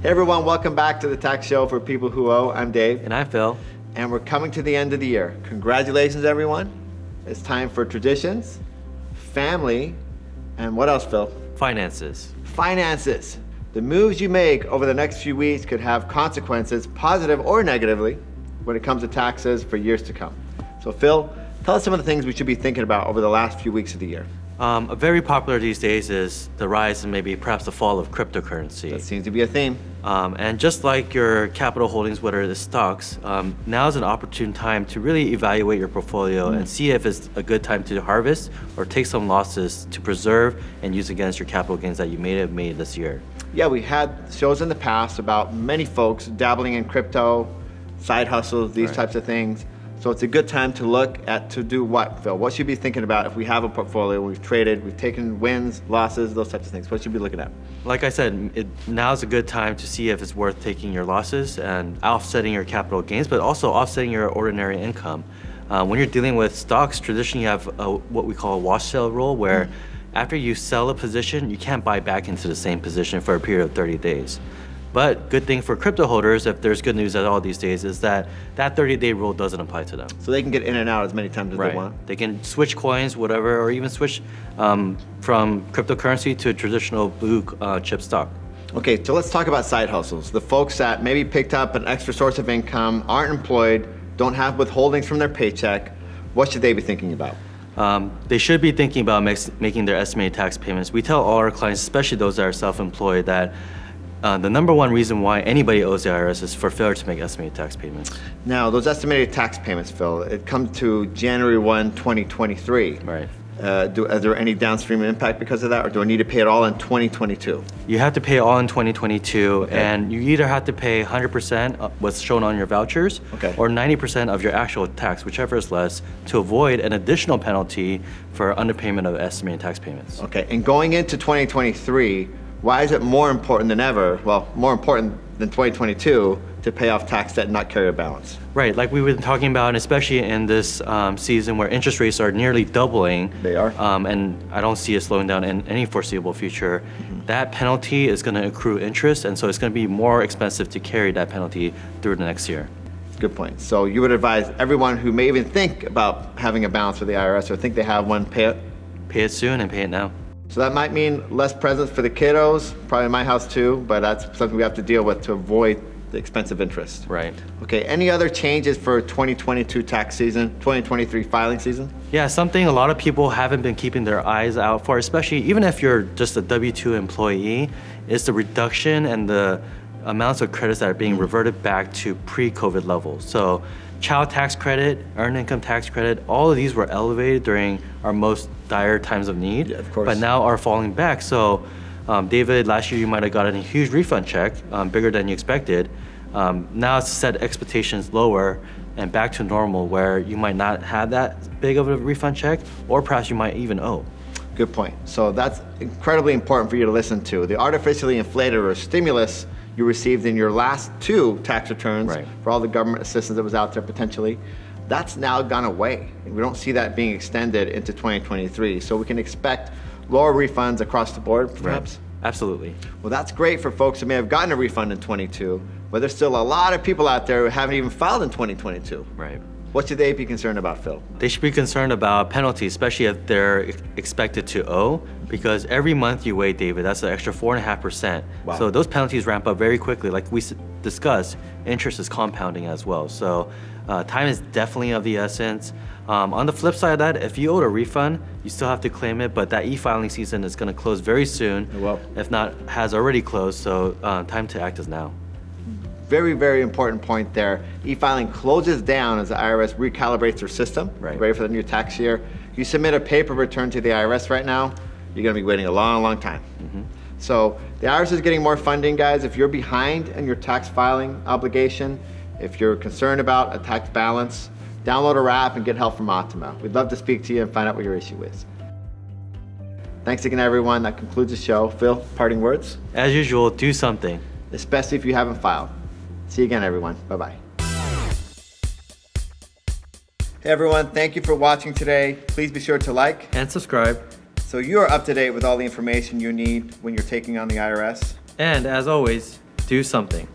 Hey everyone, welcome back to the Tax Show for People Who Owe. I'm Dave. And I'm Phil. And we're coming to the end of the year. Congratulations everyone. It's time for traditions, family, and what else, Phil? Finances. Finances. The moves you make over the next few weeks could have consequences, positive or negatively, when it comes to taxes for years to come. So Phil, tell us some of the things we should be thinking about over the last few weeks of the year. Very popular these days is the rise and maybe perhaps the fall of cryptocurrency. That seems to be a theme. And just like your capital holdings, whether it's stocks, now is an opportune time to really evaluate your portfolio and see if it's a good time to harvest or take some losses to preserve and use against your capital gains that you may have made this year. Yeah, we had shows in the past about many folks dabbling in crypto, side hustles, these types of things. So it's a good time to look at to do what, Phil? What should we be thinking about if we have a portfolio, we've traded, we've taken wins, losses, those types of things? What should we be looking at? Like I said, now is a good time to see if it's worth taking your losses and offsetting your capital gains, but also offsetting your ordinary income. When you're dealing with stocks, traditionally you have what we call a wash sale rule, where after you sell a position, you can't buy back into the same position for a period of 30 days. But good thing for crypto holders, if there's good news at all these days, is that 30-day rule doesn't apply to them. So they can get in and out as many times as they want? They can switch coins, whatever, or even switch from cryptocurrency to a traditional blue chip stock. Okay, so let's talk about side hustles. The folks that maybe picked up an extra source of income, aren't employed, don't have withholdings from their paycheck. What should they be thinking about? They should be thinking about making their estimated tax payments. We tell all our clients, especially those that are self-employed, that the number one reason why anybody owes the IRS is for failure to make estimated tax payments. Now, those estimated tax payments, Phil, it comes to January 1, 2023. Right. Is there any downstream impact because of that, or do I need to pay it all in 2022? You have to pay it all in 2022, and you either have to pay 100% of what's shown on your vouchers, or 90% of your actual tax, whichever is less, to avoid an additional penalty for underpayment of estimated tax payments. Okay, and going into 2023, why is it more important than ever, well, more important than 2022, to pay off tax debt and not carry a balance? Right, like we've been talking about, especially in this season where interest rates are nearly doubling. They are. And I don't see it slowing down in any foreseeable future. That penalty is going to accrue interest, and so it's going to be more expensive to carry that penalty through the next year. Good point. So you would advise everyone who may even think about having a balance with the IRS or think they have one, pay it? Pay it soon and pay it now. So that might mean less presents for the kiddos, probably in my house too, but that's something we have to deal with to avoid the expensive interest. Right. Okay, any other changes for 2022 tax season, 2023 filing season? Yeah, something a lot of people haven't been keeping their eyes out for, especially even if you're just a W-2 employee, is the reduction and the amounts of credits that are being reverted back to pre-COVID levels. So child tax credit, earned income tax credit, all of these were elevated during our most dire times of need, of course, but now are falling back. So David, last year you might have gotten a huge refund check, bigger than you expected. Now it's set expectations lower and back to normal, where you might not have that big of a refund check, or perhaps you might even owe. Good point. So that's incredibly important for you to listen to. The artificially inflated or stimulus you received in your last two tax returns for all the government assistance that was out there potentially, that's now gone away. We don't see that being extended into 2023. So we can expect lower refunds across the board, perhaps? Right. Absolutely. Well, that's great for folks who may have gotten a refund in 22, but there's still a lot of people out there who haven't even filed in 2022. Right. What should they be concerned about, Phil? They should be concerned about penalties, especially if they're expected to owe, because every month you wait, David, that's an extra 4.5%. Wow. So those penalties ramp up very quickly. Like we discussed, interest is compounding as well. So time is definitely of the essence. On the flip side of that, if you owed a refund, you still have to claim it, but that e-filing season is going to close very soon, if not has already closed, so time to act is now. Very, very important point there. E-filing closes down as the IRS recalibrates their system, ready for the new tax year. You submit a paper return to the IRS right now, you're going to be waiting a long, long time. So the IRS is getting more funding, guys. If you're behind in your tax filing obligation, if you're concerned about a tax balance, download our app and get help from Optima. We'd love to speak to you and find out what your issue is. Thanks again, everyone. That concludes the show. Phil, parting words? As usual, do something. Especially if you haven't filed. See you again, everyone. Bye-bye. Hey, everyone. Thank you for watching today. Please be sure to like and subscribe so you are up to date with all the information you need when you're taking on the IRS. And as always, Do something.